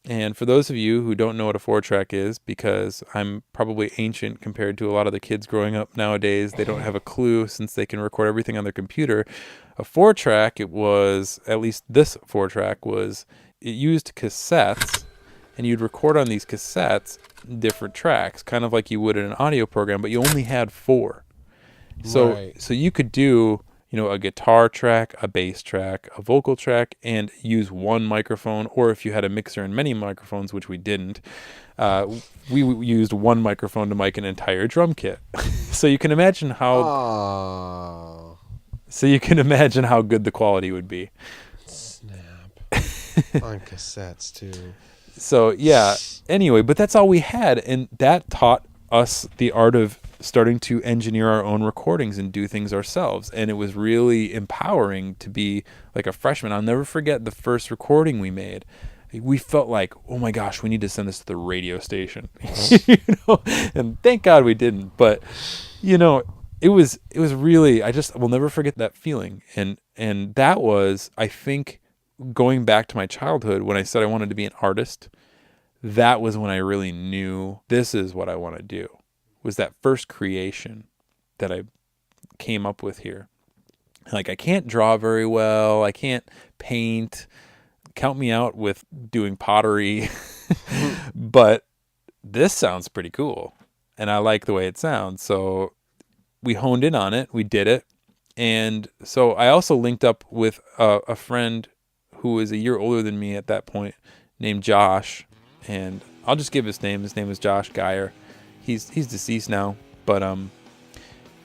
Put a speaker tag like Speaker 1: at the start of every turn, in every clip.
Speaker 1: And for those of you who don't know what a 4-track is, because I'm probably ancient compared to a lot of the kids growing up nowadays, they don't have a clue since they can record everything on their computer. A 4-track, it was, at least this 4-track was, it used cassettes, and you'd record on these cassettes different tracks, kind of like you would in an audio program, but you only had 4. So
Speaker 2: Right.
Speaker 1: so you could do, a guitar track, a bass track, a vocal track, and use one microphone. Or if you had a mixer and many microphones, which we didn't, uh, we used one microphone to mic an entire drum kit. so you can imagine how
Speaker 2: Oh,
Speaker 1: so you can imagine how good the quality would be.
Speaker 2: snap. On cassettes, too.
Speaker 1: So yeah. Anyway, but that's all we had, and that taught us the art of starting to engineer our own recordings and do things ourselves. And it was really empowering to be like a freshman. I'll never forget the first recording we made. We felt like, oh my gosh, we need to send this to the radio station, and thank God we didn't. But it was really, I will never forget that feeling. And that was, I think, going back to my childhood when I said I wanted to be an artist. That was when I really knew this is what I want to do. Was that first creation that I came up with here. Like, I can't draw very well. I can't paint. Count me out with doing pottery. But this sounds pretty cool. And I like the way it sounds. So we honed in on it. We did it. And so I also linked up with a friend who was a year older than me at that point, named Josh. And I'll just give his name. His name is Josh Geyer. He's deceased now, but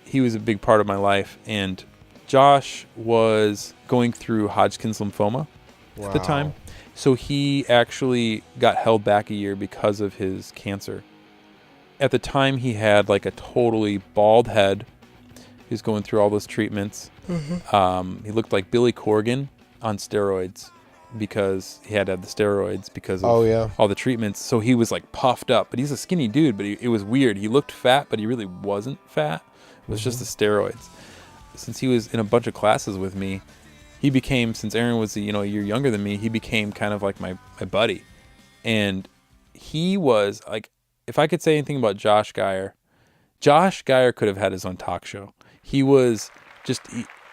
Speaker 1: he was a big part of my life. And Josh was going through Hodgkin's lymphoma at the time.
Speaker 2: Wow.
Speaker 1: So he actually got held back a year because of his cancer. At the time, he had like a totally bald head. He was going through all those treatments. He looked like Billy Corgan on steroids because he had to have the steroids because of
Speaker 2: Oh, yeah.
Speaker 1: all the treatments. So he was like puffed up, but he's a skinny dude, but it was weird. He looked fat, but he really wasn't fat. It was just the steroids. Since he was in a bunch of classes with me, he became, since Aaron was a year younger than me, he became kind of like my buddy. And he was like, if I could say anything about Josh Geyer could have had his own talk show. He was just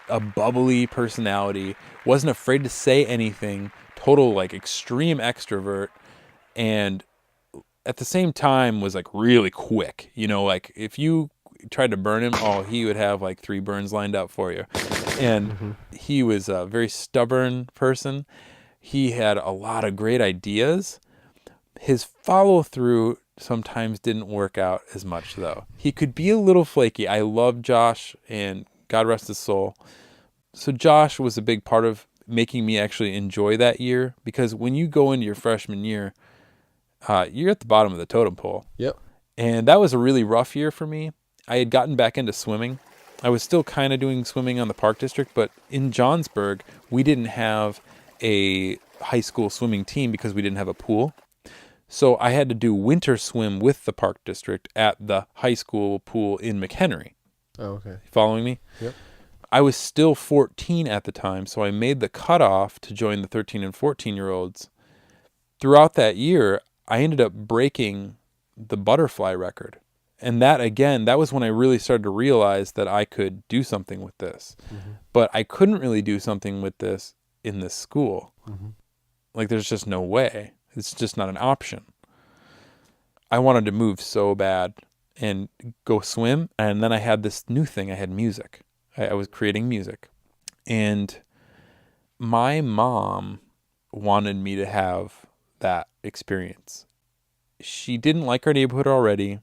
Speaker 1: a bubbly personality, wasn't afraid to say anything, total like extreme extrovert, and at the same time was like really quick. Like if you tried to burn him, he would have like 3 burns lined up for you. And he was a very stubborn person. He had a lot of great ideas. His follow through sometimes didn't work out as much, though. He could be a little flaky. I love Josh, and God rest his soul. So Josh was a big part of making me actually enjoy that year, because when you go into your freshman year, you're at the bottom of the totem pole.
Speaker 2: Yep.
Speaker 1: And that was a really rough year for me. I had gotten back into swimming. I was still kind of doing swimming on the park district, but in Johnsburg, we didn't have a high school swimming team because we didn't have a pool. So I had to do winter swim with the park district at the high school pool in McHenry.
Speaker 2: Oh, okay.
Speaker 1: Following me?
Speaker 2: Yep.
Speaker 1: I was still 14 at the time, so I made the cutoff to join the 13 and 14-year-olds. Throughout that year, I ended up breaking the butterfly record. And that was when I really started to realize that I could do something with this. But I couldn't really do something with this in this school. Like, there's just no way. It's just not an option. I wanted to move so bad and go swim. And then I had this new thing. I had music. I was creating music. And my mom wanted me to have that experience. She didn't like our neighborhood already.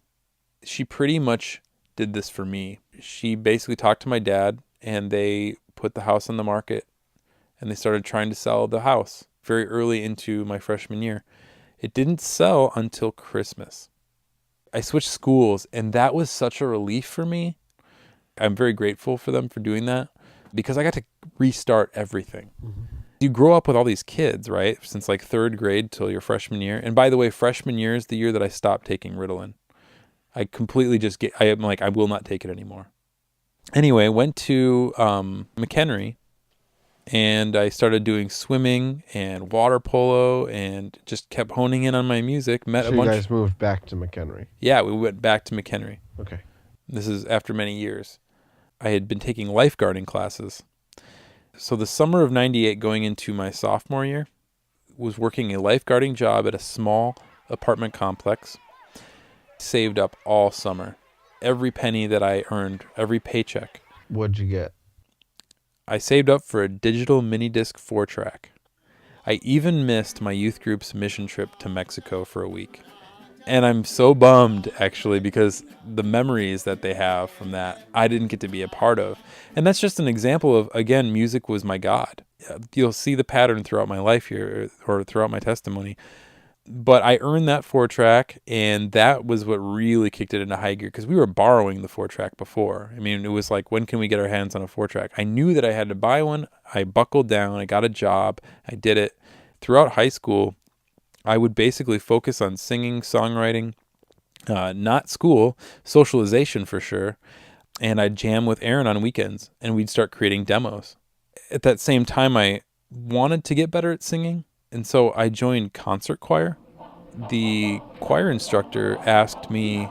Speaker 1: She pretty much did this for me. She basically talked to my dad, and they put the house on the market, and they started trying to sell the house very early into my freshman year. It didn't sell until Christmas. I switched schools, and that was such a relief for me. I'm very grateful for them for doing that, because I got to restart everything. You grow up with all these kids, right? Since like 3rd grade till your freshman year. And by the way, freshman year is the year that I stopped taking Ritalin. I completely I am like, I will not take it anyway. Went to McHenry, and I started doing swimming and water polo and just kept honing in on my music. Met
Speaker 2: So
Speaker 1: a
Speaker 2: you
Speaker 1: bunch.
Speaker 2: guys moved back to McHenry.
Speaker 1: Yeah, we went back to McHenry.
Speaker 2: Okay.
Speaker 1: This is after many years. I had been taking lifeguarding classes. So the summer of 98 going into my sophomore year was working a lifeguarding job at a small apartment complex. Saved up all summer. Every penny that I earned, every paycheck.
Speaker 2: What'd you get?
Speaker 1: I saved up for a digital mini disc 4-track. I even missed my youth group's mission trip to Mexico for a week. And I'm so bummed, actually, because the memories that they have from that, I didn't get to be a part of. And that's just an example of, again, music was my God. You'll see the pattern throughout my life here, or throughout my testimony. But I earned that 4-track, and that was what really kicked it into high gear, because we were borrowing the 4-track before. I mean, it was like, when can we get our hands on a 4-track? I knew that I had to buy one. I buckled down. I got a job. I did it. Throughout high school, I would basically focus on singing, songwriting, not school, socialization for sure. And I'd jam with Aaron on weekends, and we'd start creating demos. At that same time, I wanted to get better at singing, and so I joined concert choir. The choir instructor asked me,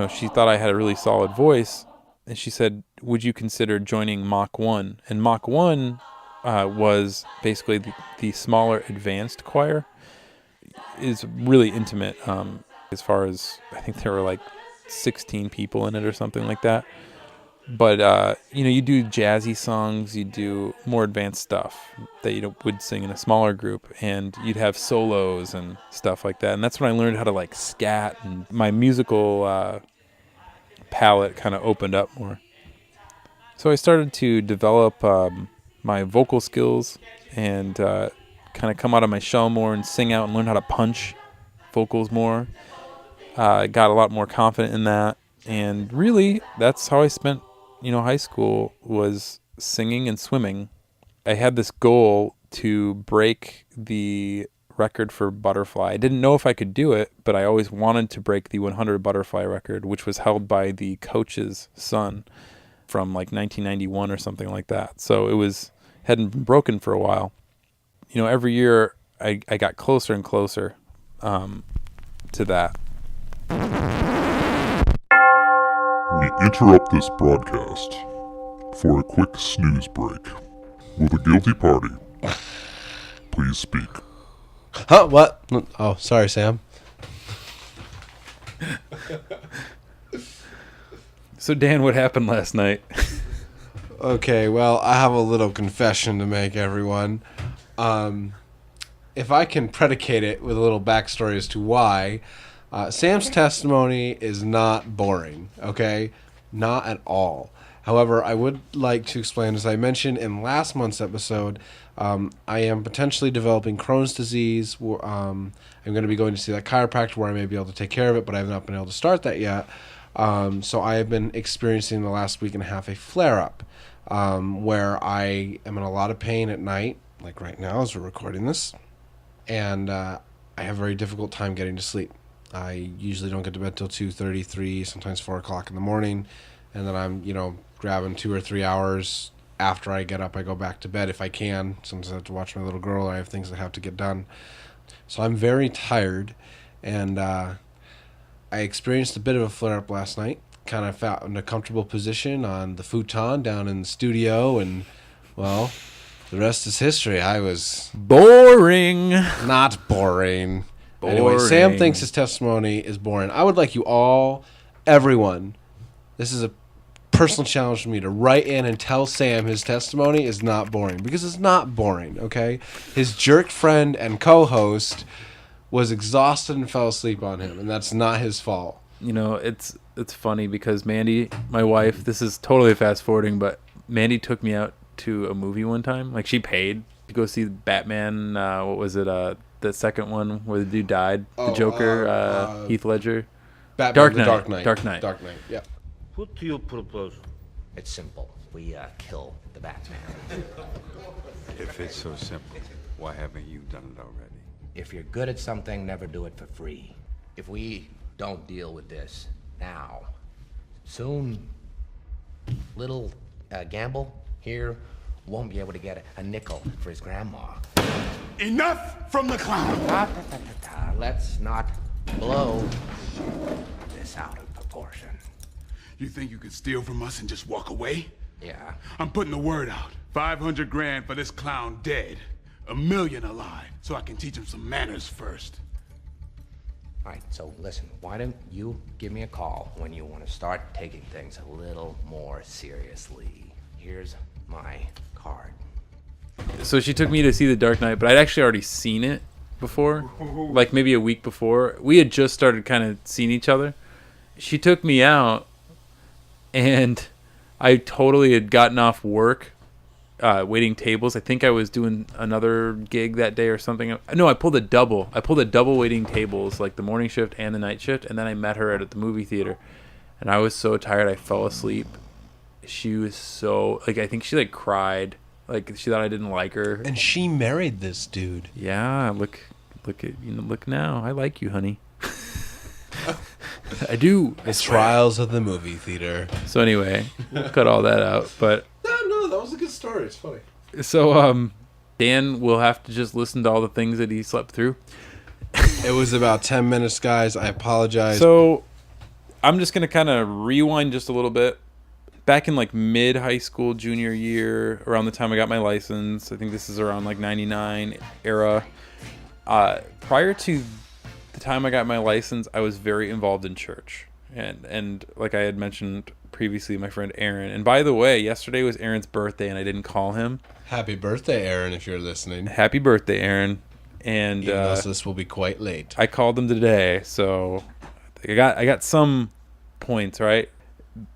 Speaker 1: she thought I had a really solid voice, and she said, would you consider joining Mach 1? And Mach 1 was basically the smaller advanced choir. Is really intimate, as far as, I think there were like 16 people in it or something like that. But, you do jazzy songs, you do more advanced stuff that you would sing in a smaller group, and you'd have solos and stuff like that. And that's when I learned how to like scat, and my musical palette kind of opened up more. So I started to develop my vocal skills and kind of come out of my shell more and sing out and learn how to punch vocals more. Got a lot more confident in that. And really, that's how I spent, high school, was singing and swimming. I had this goal to break the record for butterfly. I didn't know if I could do it, but I always wanted to break the 100 butterfly record, which was held by the coach's son from like 1991 or something like that. So it hadn't been broken for a while. Every year I got closer and closer to that.
Speaker 3: We interrupt this broadcast for a quick snooze break. Will the guilty party please speak?
Speaker 2: Huh? What? Oh, sorry, Sam.
Speaker 1: So Dan, what happened last night?
Speaker 2: Okay, well, I have a little confession to make, everyone. If I can predicate it with a little backstory as to why, Sam's testimony is not boring, okay? Not at all. However, I would like to explain, as I mentioned in last month's episode, I am potentially developing Crohn's disease. I'm going to be going to see that chiropractor where I may be able to take care of it, but I have not been able to start that yet. So I have been experiencing the last week and a half a flare-up where I am in a lot of pain at night, like right now as we're recording this, and I have a very difficult time getting to sleep. I usually don't get to bed till 2:30, 3, sometimes 4 o'clock in the morning, and then I'm, grabbing 2 or 3 hours after I get up. I go back to bed if I can. Sometimes I have to watch my little girl, or I have things that have to get done. So I'm very tired, and I experienced a bit of a flare-up last night. Kind of found a comfortable position on the futon down in the studio, and, well, the rest is history. I was...
Speaker 1: Boring.
Speaker 2: Not boring. Anyway, Sam thinks his testimony is boring. I would like you all, everyone, this is a personal challenge for me, to write in and tell Sam his testimony is not boring, because it's not boring, okay? His jerk friend and co-host was exhausted and fell asleep on him, and that's not his fault.
Speaker 1: It's funny because Mandy, my wife, this is totally fast forwarding, but Mandy took me out to a movie one time. Like, she paid to go see Batman, what was it, the second one where the dude died, the Joker, Heath Ledger.
Speaker 2: Batman,
Speaker 1: Dark Knight.
Speaker 2: Dark Knight, yeah.
Speaker 4: What do you propose?
Speaker 5: It's simple. We kill the Batman.
Speaker 6: If it's so simple, why haven't you done it already?
Speaker 5: If you're good at something, never do it for free. If we don't deal with this now, soon, little gamble here won't be able to get a nickel for his grandma.
Speaker 7: Enough from the clown.
Speaker 5: Let's not blow this out of proportion.
Speaker 7: You think you can steal from us and just walk away?
Speaker 5: Yeah.
Speaker 7: I'm putting the word out. 500 grand for this clown dead. 1 million alive, so I can teach him some manners first.
Speaker 5: All right, so listen, why don't you give me a call when you want to start taking things a little more seriously? Here's my card.
Speaker 1: So she took me to see The Dark Knight, but I'd actually already seen it before, like maybe a week before. We had just started kind of seeing each other. She took me out, and I totally had gotten off work, waiting tables. I think I was doing another gig that day or something. No, I pulled a double. Waiting tables, like the morning shift and the night shift, and then I met her at the movie theater, and I was so tired I fell asleep. She was so, like, I think she like cried, like she thought I didn't like her.
Speaker 2: And she married this dude.
Speaker 1: Yeah, look now. I like you, honey. I do.
Speaker 2: The trials of the movie theater.
Speaker 1: So anyway, we'll cut all that out. But
Speaker 2: No, that was a good story. It's funny.
Speaker 1: so Dan will have to just listen to all the things that he slept through.
Speaker 2: It was about 10 minutes, guys. I apologize.
Speaker 1: So I'm just gonna kind of rewind just a little bit. Back in like mid high school, junior year, around the time I got my license, I think this is around like 99 era. Prior to the time I got my license, I was very involved in church. And like I had mentioned previously, my friend Aaron. And by the way, yesterday was Aaron's birthday and I didn't call him.
Speaker 2: Happy birthday, Aaron, if you're listening.
Speaker 1: Happy birthday, Aaron. And
Speaker 2: Even though this will be quite late.
Speaker 1: I called him today, so I got some points, right?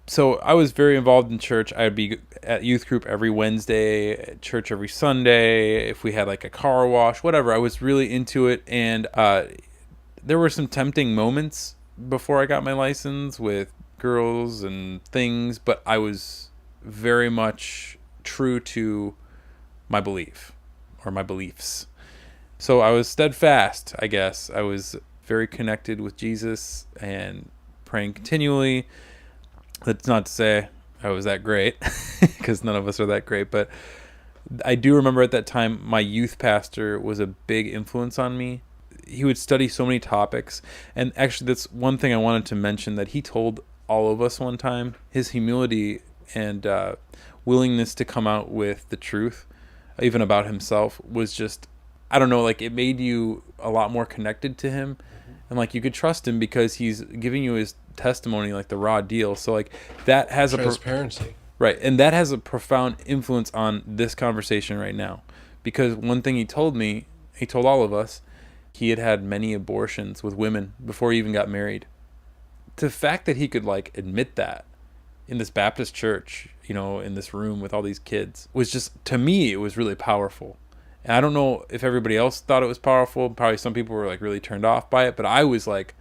Speaker 1: So I was very involved in church. I'd be at youth group every Wednesday, at church every Sunday. If we had like a car wash, whatever, I was really into it. And there were some tempting moments before I got my license with girls and things, but I was very much true to my belief or my beliefs. So I was steadfast, I guess. I was very connected with Jesus and praying continually. That's not to say I was that great, because none of us are that great, but I do remember at that time my youth pastor was a big influence on me. He would study so many topics, and actually that's one thing I wanted to mention that he told all of us one time. His humility and willingness to come out with the truth, even about himself, was just, I don't know, like it made you a lot more connected to him, and like you could trust him because he's giving you his testimony, like the raw deal. So like that has
Speaker 2: transparency,
Speaker 1: right, and that has a profound influence on this conversation right now, because one thing he told me, he told all of us, he had had many abortions with women before he even got married. The fact that he could like admit that in this Baptist church, you know, in this room with all these kids, was just, to me, it was really powerful. And I don't know if everybody else thought it was powerful. Probably some people were like really turned off by it, but I was like,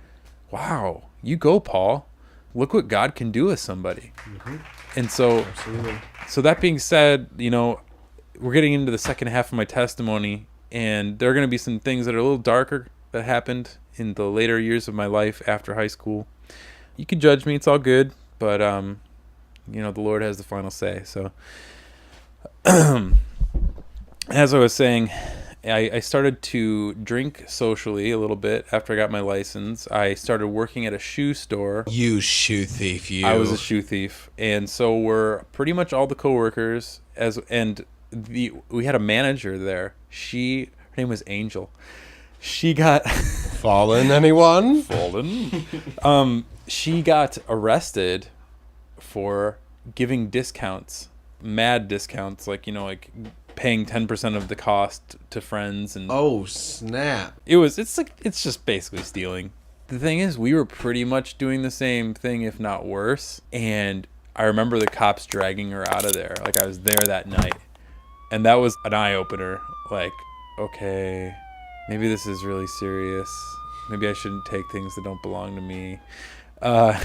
Speaker 1: wow, you go, Paul. Look what God can do with somebody. Mm-hmm. And so, absolutely. So that being said, you know, we're getting into the second half of my testimony, and there are going to be some things that are a little darker that happened in the later years of my life after high school. You can judge me, it's all good, but you know, the Lord has the final say. So as I was saying, I started to drink socially a little bit after I got my license. I started working at a shoe store.
Speaker 2: You shoe thief, you.
Speaker 1: I was a shoe thief. And so were pretty much all the coworkers, we had a manager there. Her name was Angel. She got
Speaker 2: Fallen, anyone?
Speaker 1: Fallen. She got arrested for giving discounts, mad discounts, like, you know, like paying 10% of the cost to friends. And
Speaker 2: oh snap!
Speaker 1: It's just basically stealing. The thing is, we were pretty much doing the same thing, if not worse. And I remember the cops dragging her out of there. Like, I was there that night, and that was an eye opener. Like, okay, maybe this is really serious. Maybe I shouldn't take things that don't belong to me.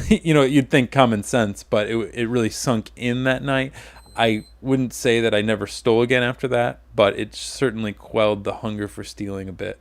Speaker 1: You know, you'd think common sense, but it really sunk in that night. I wouldn't say that I never stole again after that, but it certainly quelled the hunger for stealing a bit.